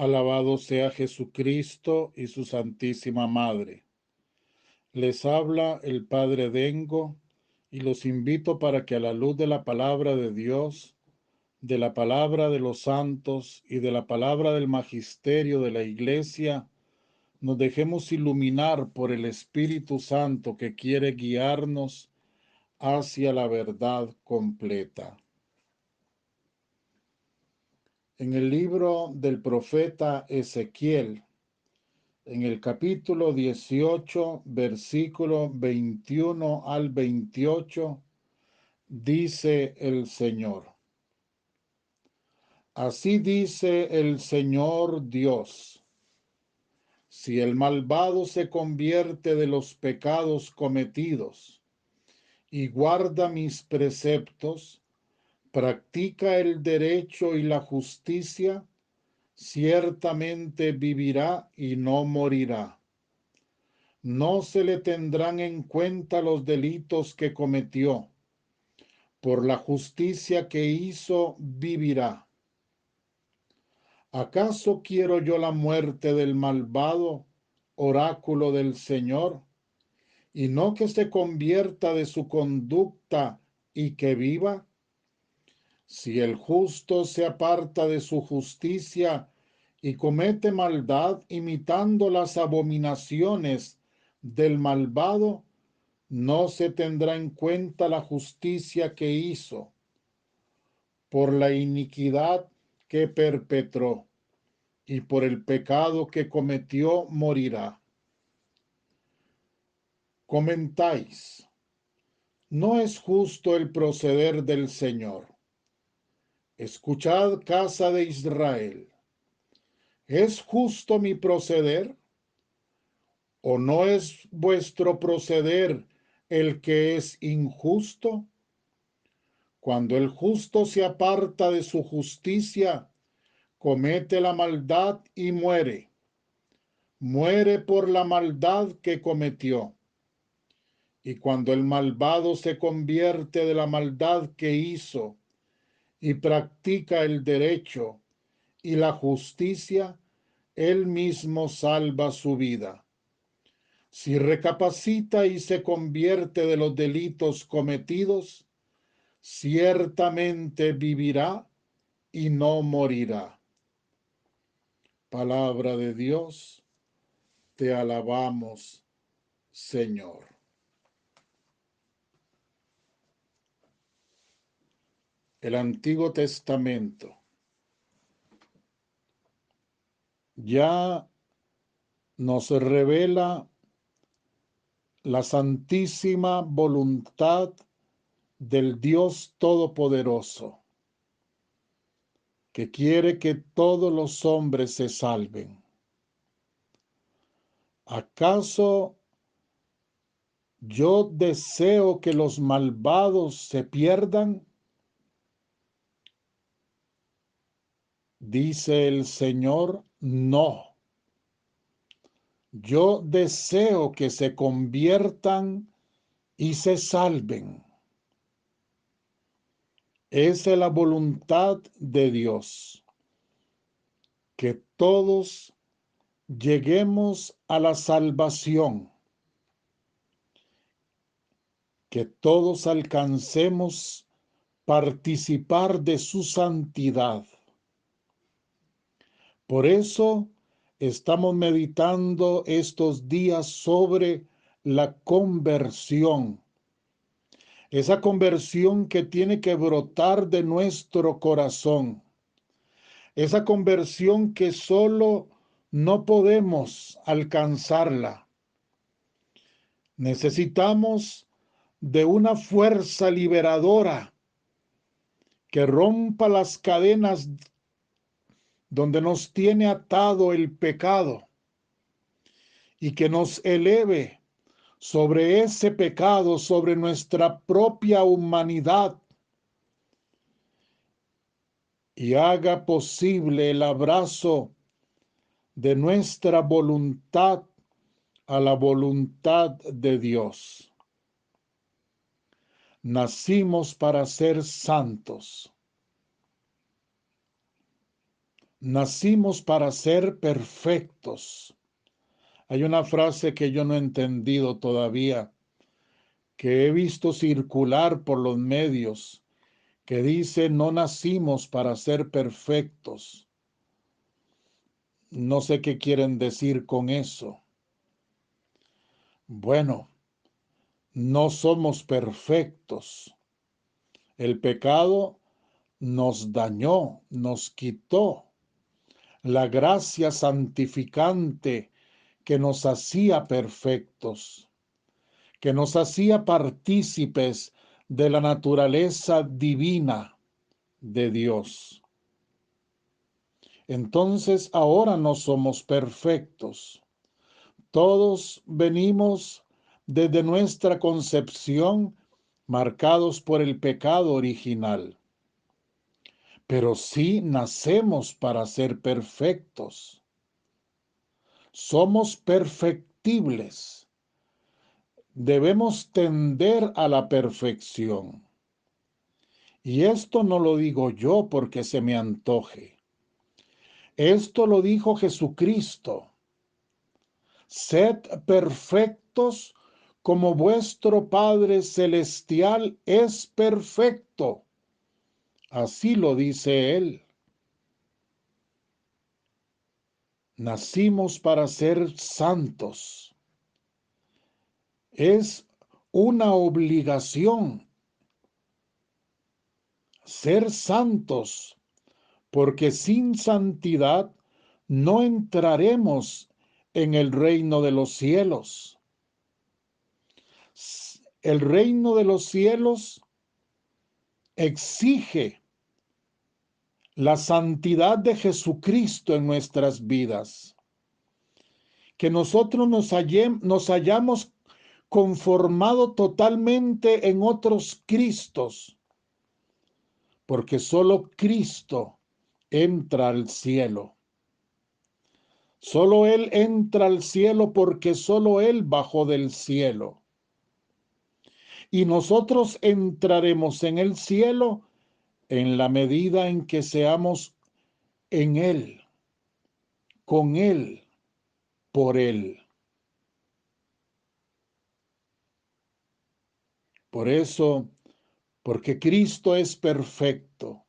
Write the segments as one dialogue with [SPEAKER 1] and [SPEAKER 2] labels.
[SPEAKER 1] Alabado sea Jesucristo y su Santísima Madre. Les habla el Padre Dengo y los invito para que a la luz de la palabra de Dios, de la palabra de los santos y de la palabra del magisterio de la Iglesia, nos dejemos iluminar por el Espíritu Santo que quiere guiarnos hacia la verdad completa. En el libro del profeta Ezequiel, en el capítulo 18, versículo 21 al 28, dice el Señor: Así dice el Señor Dios: si el malvado se convierte de los pecados cometidos y guarda mis preceptos, practica el derecho y la justicia, ciertamente vivirá y no morirá. No se le tendrán en cuenta los delitos que cometió. Por la justicia que hizo, vivirá. ¿Acaso quiero yo la muerte del malvado, oráculo del Señor, y no que se convierta de su conducta y que viva? Si el justo se aparta de su justicia y comete maldad imitando las abominaciones del malvado, no se tendrá en cuenta la justicia que hizo. Por la iniquidad que perpetró y por el pecado que cometió morirá. Comentáis: no es justo el proceder del Señor. Escuchad, casa de Israel. ¿Es justo mi proceder? ¿O no es vuestro proceder el que es injusto? Cuando el justo se aparta de su justicia, comete la maldad y muere. Muere por la maldad que cometió. Y cuando el malvado se convierte de la maldad que hizo y practica el derecho y la justicia, él mismo salva su vida. Si recapacita y se convierte de los delitos cometidos, ciertamente vivirá y no morirá. Palabra de Dios, te alabamos, Señor. El Antiguo Testamento ya nos revela la santísima voluntad del Dios Todopoderoso, que quiere que todos los hombres se salven. ¿Acaso yo deseo que los malvados se pierdan? Dice el Señor: no. Yo deseo que se conviertan y se salven. Esa es la voluntad de Dios, que todos lleguemos a la salvación, que todos alcancemos participar de su santidad. Por eso estamos meditando estos días sobre la conversión, esa conversión que tiene que brotar de nuestro corazón, esa conversión que solo no podemos alcanzarla. Necesitamos de una fuerza liberadora que rompa las cadenas donde nos tiene atado el pecado y que nos eleve sobre ese pecado, sobre nuestra propia humanidad, y haga posible el abrazo de nuestra voluntad a la voluntad de Dios. Nacimos para ser santos. Nacimos para ser perfectos. Hay una frase que yo no he entendido todavía, que he visto circular por los medios, que dice: no nacimos para ser perfectos. No sé qué quieren decir con eso. Bueno, no somos perfectos. El pecado nos dañó, nos quitó la gracia santificante que nos hacía perfectos, que nos hacía partícipes de la naturaleza divina de Dios. Entonces ahora no somos perfectos. Todos venimos desde nuestra concepción marcados por el pecado original. Pero sí nacemos para ser perfectos. Somos perfectibles. Debemos tender a la perfección. Y esto no lo digo yo porque se me antoje. Esto lo dijo Jesucristo. Sed perfectos como vuestro Padre Celestial es perfecto. Así lo dice Él. Nacimos para ser santos. Es una obligación ser santos, porque sin santidad no entraremos en el reino de los cielos. El reino de los cielos exige la santidad de Jesucristo en nuestras vidas. Que nosotros nos hayamos conformado totalmente en otros Cristos, porque solo Cristo entra al cielo. Solo Él entra al cielo porque solo Él bajó del cielo. Y nosotros entraremos en el cielo en la medida en que seamos en Él, con Él, por Él. Por eso, porque Cristo es perfecto,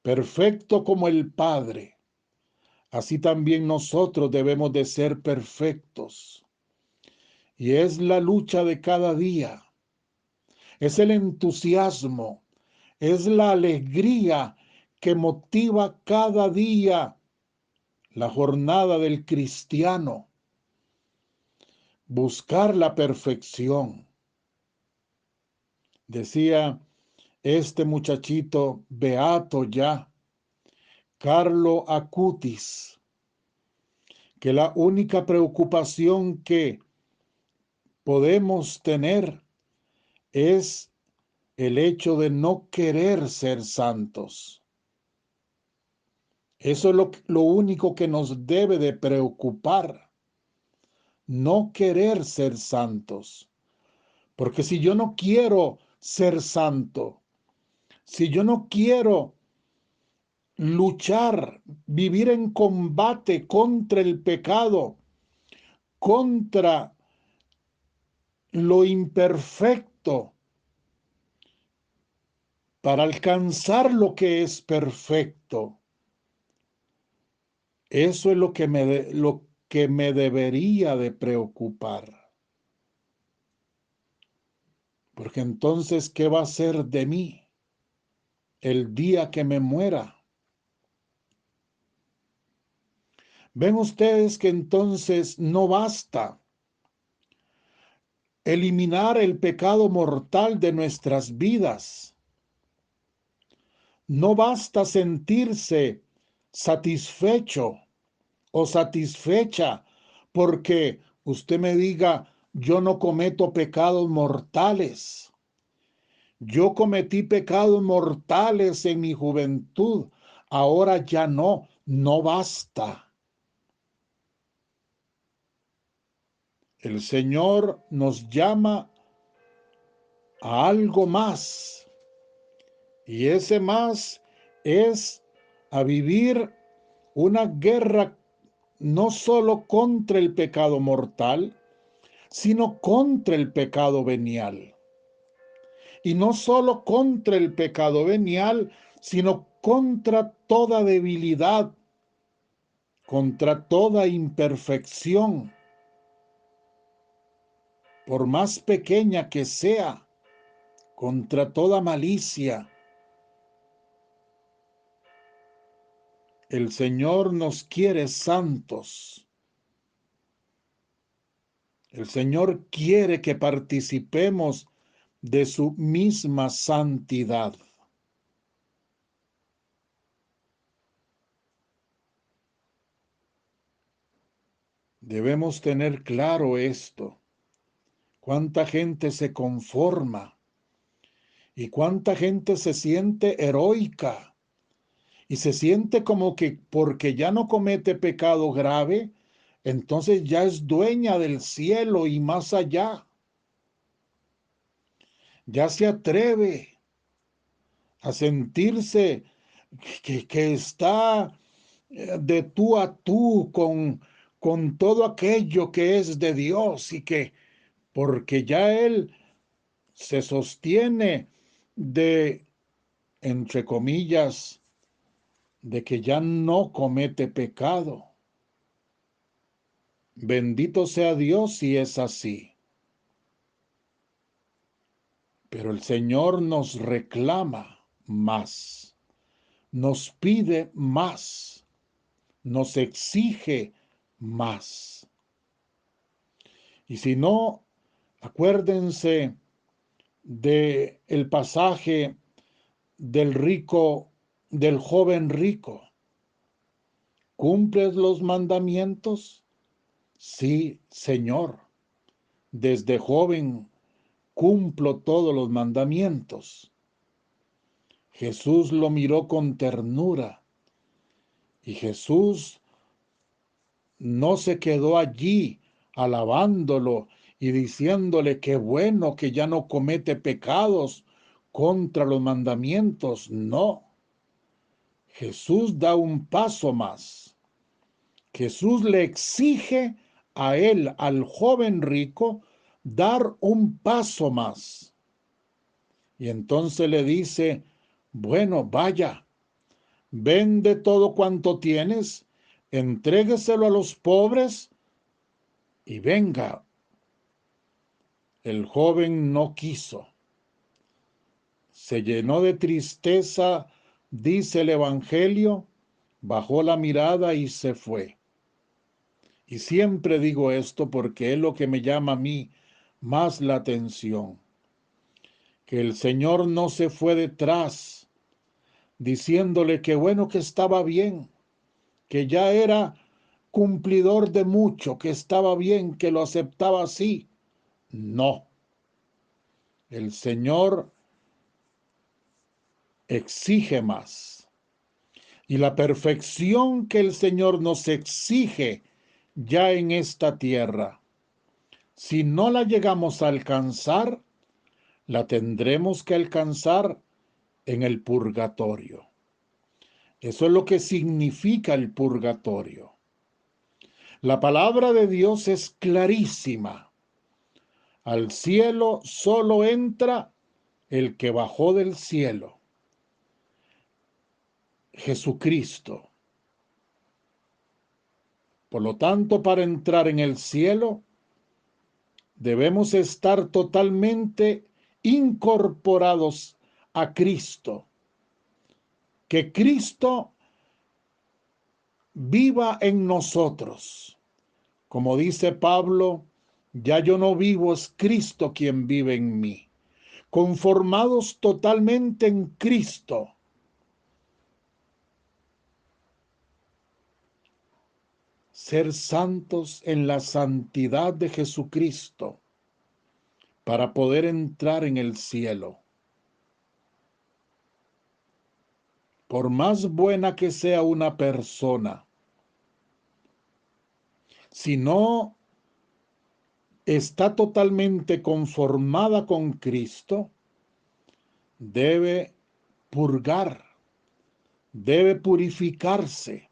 [SPEAKER 1] perfecto como el Padre, así también nosotros debemos de ser perfectos. Y es la lucha de cada día, es el entusiasmo, es la alegría que motiva cada día la jornada del cristiano. Buscar la perfección. Decía este muchachito beato ya, Carlo Acutis, que la única preocupación que podemos tener es el hecho de no querer ser santos. Eso es lo único que nos debe de preocupar, no querer ser santos. Porque si yo no quiero ser santo, si yo no quiero luchar, vivir en combate contra el pecado, contra lo imperfecto, para alcanzar lo que es perfecto, eso es lo que me debería de preocupar. Porque entonces, ¿qué va a ser de mí el día que me muera? Ven ustedes que entonces no basta eliminar el pecado mortal de nuestras vidas. No basta sentirse satisfecho o satisfecha porque usted me diga: yo no cometo pecados mortales. Yo cometí pecados mortales en mi juventud, ahora ya no, no basta. El Señor nos llama a algo más, y ese más es a vivir una guerra no solo contra el pecado mortal, sino contra el pecado venial. Y no solo contra el pecado venial, sino contra toda debilidad, contra toda imperfección, por más pequeña que sea, contra toda malicia. El Señor nos quiere santos. El Señor quiere que participemos de su misma santidad. Debemos tener claro esto. Cuánta gente se conforma y cuánta gente se siente heroica y se siente como que porque ya no comete pecado grave, entonces ya es dueña del cielo y más allá. Ya se atreve a sentirse que está de tú a tú con todo aquello que es de Dios y que porque ya Él se sostiene de, entre comillas, de que ya no comete pecado. Bendito sea Dios si es así. Pero el Señor nos reclama más, nos pide más, nos exige más. Y si no, acuérdense de el pasaje del rico, del joven rico. ¿Cumples los mandamientos? Sí, Señor. Desde joven cumplo todos los mandamientos. Jesús lo miró con ternura y Jesús no se quedó allí alabándolo y diciéndole qué bueno que ya no comete pecados contra los mandamientos. No, Jesús da un paso más. Jesús le exige a él, al joven rico, dar un paso más. Y entonces le dice, bueno, vaya, vende todo cuanto tienes, entrégueselo a los pobres y venga. El joven no quiso. Se llenó de tristeza, dice el Evangelio, bajó la mirada y se fue. Y siempre digo esto porque es lo que me llama a mí más la atención. Que el Señor no se fue detrás, diciéndole que bueno, que estaba bien, que ya era cumplidor de mucho, que estaba bien, que lo aceptaba así. No. El Señor exige más. Y la perfección que el Señor nos exige ya en esta tierra, si no la llegamos a alcanzar, la tendremos que alcanzar en el purgatorio. Eso es lo que significa el purgatorio. La palabra de Dios es clarísima. Al cielo solo entra el que bajó del cielo, Jesucristo. Por lo tanto, para entrar en el cielo, debemos estar totalmente incorporados a Cristo. Que Cristo viva en nosotros. Como dice Pablo, ya yo no vivo, es Cristo quien vive en mí. Conformados totalmente en Cristo. Ser santos en la santidad de Jesucristo para poder entrar en el cielo. Por más buena que sea una persona, si no está totalmente conformada con Cristo, debe purgar, debe purificarse,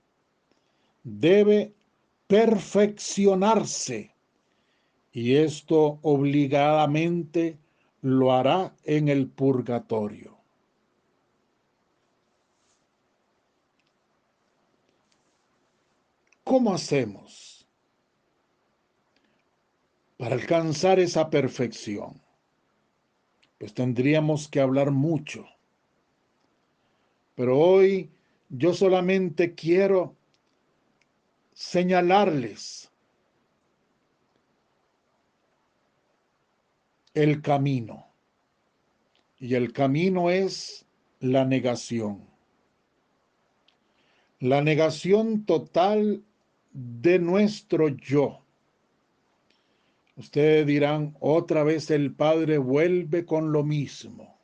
[SPEAKER 1] debe perfeccionarse, y esto obligadamente lo hará en el purgatorio. ¿Cómo hacemos para alcanzar esa perfección? Pues tendríamos que hablar mucho, pero hoy yo solamente quiero señalarles el camino, y el camino es la negación. La negación total de nuestro yo. Ustedes dirán, otra vez el Padre vuelve con lo mismo.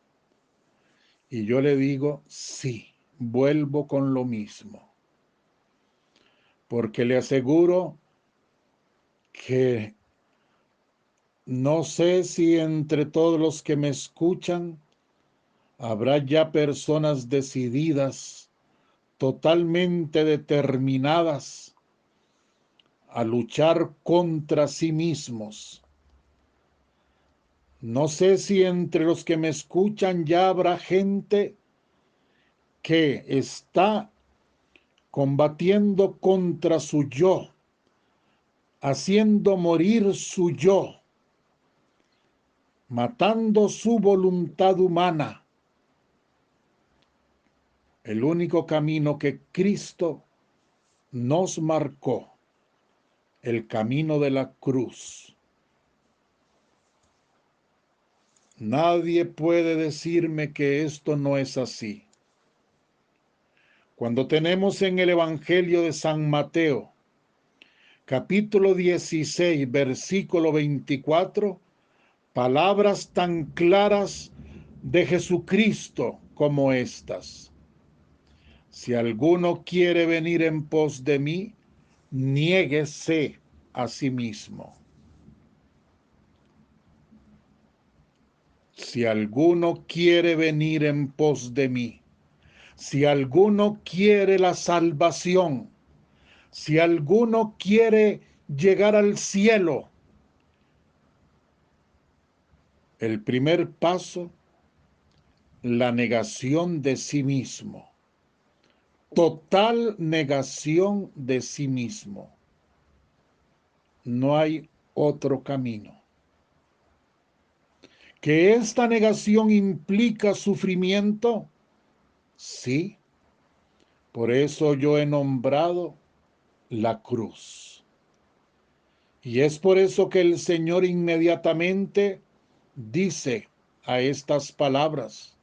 [SPEAKER 1] Y yo le digo, sí, vuelvo con lo mismo. Porque le aseguro que no sé si entre todos los que me escuchan habrá ya personas decididas, totalmente determinadas a luchar contra sí mismos. No sé si entre los que me escuchan ya habrá gente que está combatiendo contra su yo, haciendo morir su yo, matando su voluntad humana, el único camino que Cristo nos marcó, el camino de la cruz. Nadie puede decirme que esto no es así. Cuando tenemos en el Evangelio de San Mateo, capítulo 16, versículo 24, palabras tan claras de Jesucristo como estas. Si alguno quiere venir en pos de mí, niéguese a sí mismo. Si alguno quiere venir en pos de mí, si alguno quiere la salvación, si alguno quiere llegar al cielo, el primer paso, la negación de sí mismo. Total negación de sí mismo. No hay otro camino. ¿Que esta negación implica sufrimiento? Sí. Por eso yo he nombrado la cruz. Y es por eso que el Señor inmediatamente dice a estas palabras,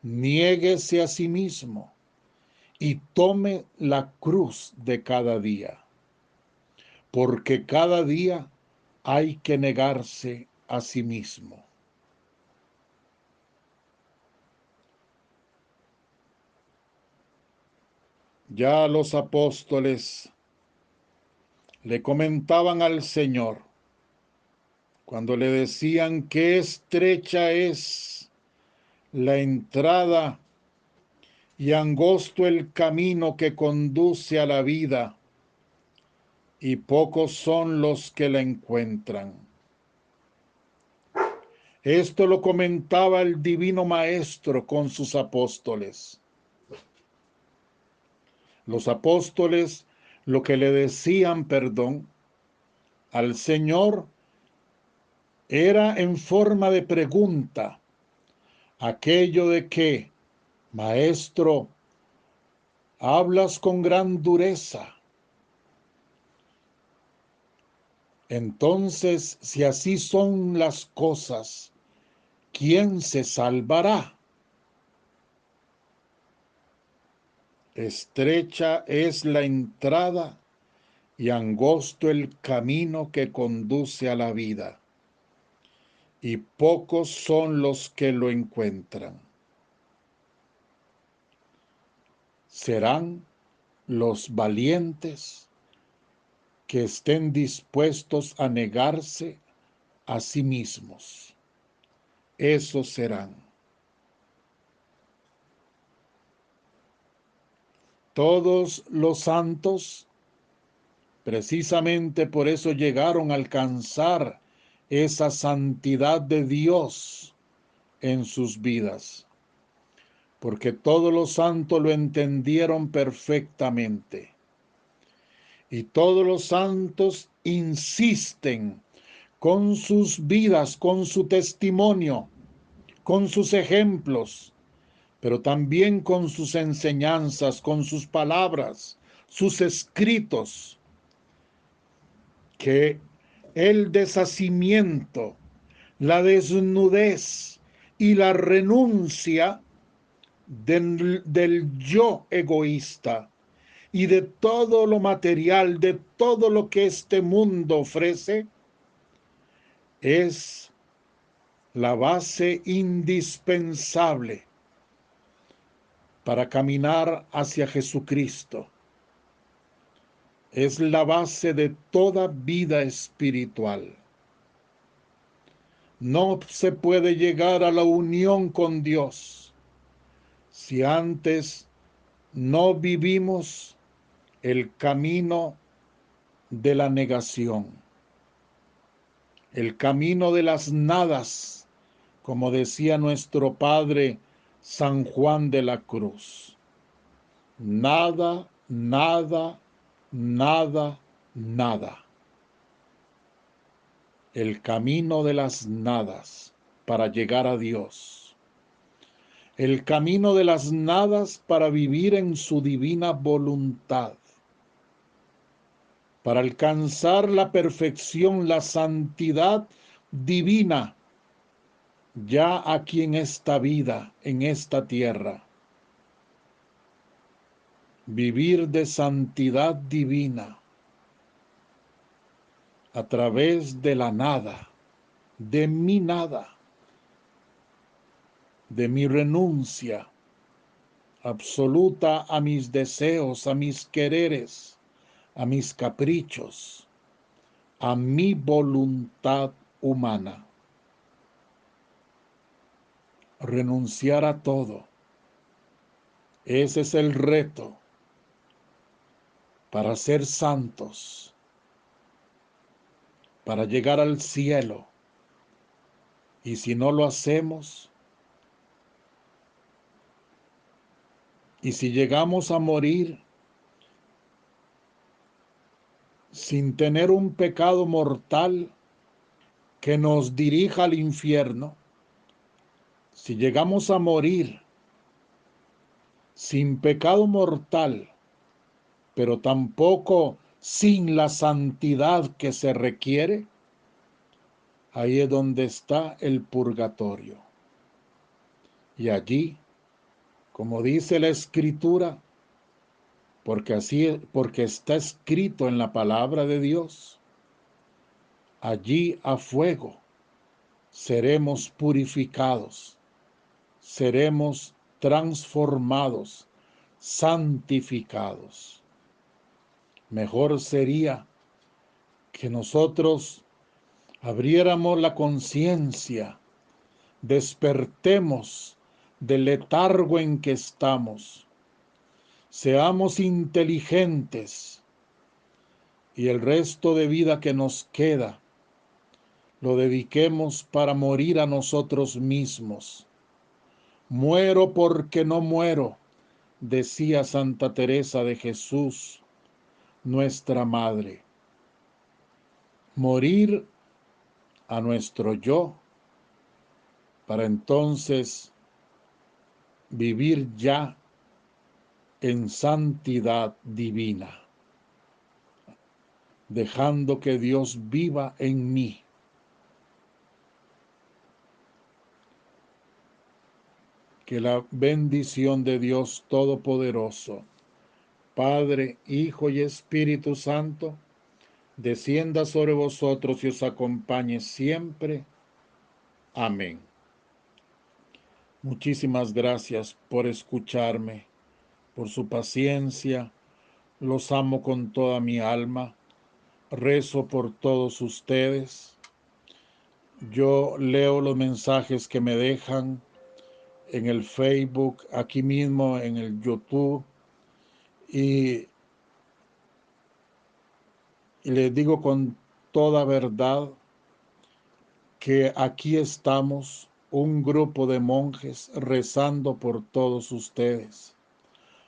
[SPEAKER 1] niéguese a sí mismo y tome la cruz de cada día, porque cada día hay que negarse a sí mismo. Ya los apóstoles le comentaban al Señor cuando le decían qué estrecha es la entrada y angosto el camino que conduce a la vida, y pocos son los que la encuentran. Esto lo comentaba el Divino Maestro con sus apóstoles. Los apóstoles lo que le decían, al Señor era en forma de pregunta, aquello de que, Maestro, hablas con gran dureza. Entonces, si así son las cosas, ¿quién se salvará? Estrecha es la entrada y angosto el camino que conduce a la vida, y pocos son los que lo encuentran. Serán los valientes que estén dispuestos a negarse a sí mismos. Esos serán. Todos los santos Precisamente por eso llegaron a alcanzar esa santidad de Dios en sus vidas, porque todos los santos lo entendieron perfectamente. Y todos los santos insisten con sus vidas, con su testimonio, con sus ejemplos, pero también con sus enseñanzas, con sus palabras, sus escritos, que el deshacimiento, la desnudez y la renuncia del yo egoísta y de todo lo material, de todo lo que este mundo ofrece, es la base indispensable para caminar hacia Jesucristo. Es la base de toda vida espiritual. No se puede llegar a la unión con Dios si antes no vivimos el camino de la negación, el camino de las nadas, como decía nuestro Padre San Juan de la Cruz. Nada, nada, nada, nada. El camino de las nadas para llegar a Dios. El camino de las nadas para vivir en su divina voluntad. Para alcanzar la perfección, la santidad divina, ya aquí en esta vida, en esta tierra. Vivir de santidad divina a través de la nada, de mi nada, de mi renuncia absoluta a mis deseos, a mis quereres, a mis caprichos, a mi voluntad humana. Renunciar a todo. Ese es el reto para ser santos, para llegar al cielo. Y si no lo hacemos, y si llegamos a morir sin tener un pecado mortal que nos dirija al infierno, si llegamos a morir sin pecado mortal, pero tampoco sin la santidad que se requiere, ahí es donde está el purgatorio. Y allí, como dice la Escritura, porque está escrito en la palabra de Dios, allí a fuego seremos purificados, seremos transformados, santificados. Mejor sería que nosotros abriéramos la conciencia, despertemos del letargo en que estamos, seamos inteligentes y el resto de vida que nos queda lo dediquemos para morir a nosotros mismos. Muero porque no muero, decía Santa Teresa de Jesús, nuestra Madre. Morir a nuestro yo, para entonces vivir ya en santidad divina, dejando que Dios viva en mí. Que la bendición de Dios Todopoderoso, Padre, Hijo y Espíritu Santo, descienda sobre vosotros y os acompañe siempre. Amén. Muchísimas gracias por escucharme, por su paciencia. Los amo con toda mi alma. Rezo por todos ustedes. Yo leo los mensajes que me dejan en el Facebook, aquí mismo en el YouTube, y Y les digo con toda verdad que aquí estamos, un grupo de monjes, rezando por todos ustedes,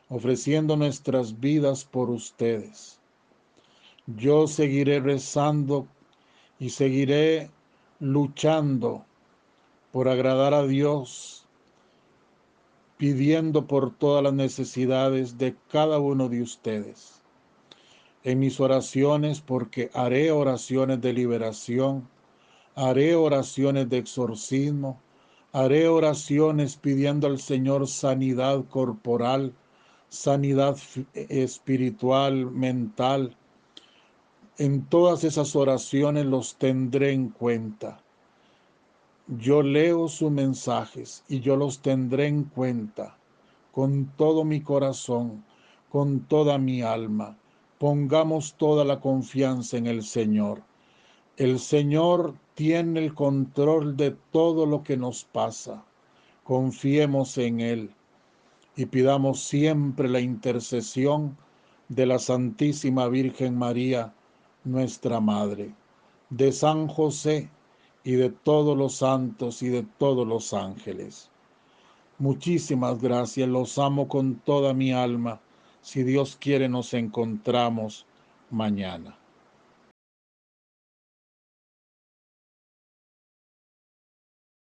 [SPEAKER 1] ofreciendo nuestras vidas por ustedes. Yo seguiré rezando y seguiré luchando por agradar a Dios, pidiendo por todas las necesidades de cada uno de ustedes. En mis oraciones, porque haré oraciones de liberación, haré oraciones de exorcismo, haré oraciones pidiendo al Señor sanidad corporal, sanidad espiritual, mental. En todas esas oraciones los tendré en cuenta. Yo leo sus mensajes y yo los tendré en cuenta con todo mi corazón, con toda mi alma. Pongamos toda la confianza en el Señor. El Señor tiene el control de todo lo que nos pasa. Confiemos en Él y pidamos siempre la intercesión de la Santísima Virgen María, nuestra Madre, de San José y de todos los santos y de todos los ángeles. Muchísimas gracias, los amo con toda mi alma. Si Dios quiere, nos encontramos mañana.